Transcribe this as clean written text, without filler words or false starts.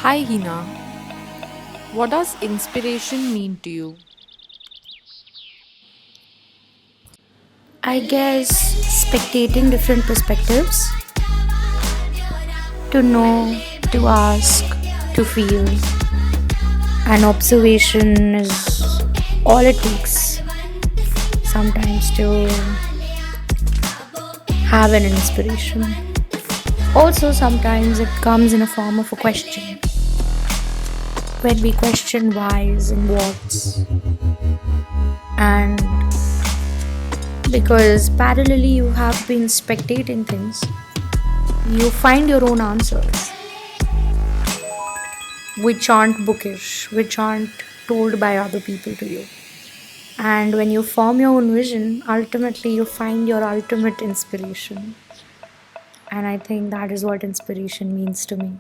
Hi Hina, what does inspiration mean to you? I guess spectating different perspectives, to know, to ask, to feel. An observation is all it takes sometimes to have an inspiration. Also, sometimes it comes in a form of a question. When we question whys and whats, and because parallelly you have been spectating things, you find your own answers, which aren't bookish, which aren't told by other people to you. And when you form your own vision, ultimately you find your ultimate inspiration. And I think that is what inspiration means to me.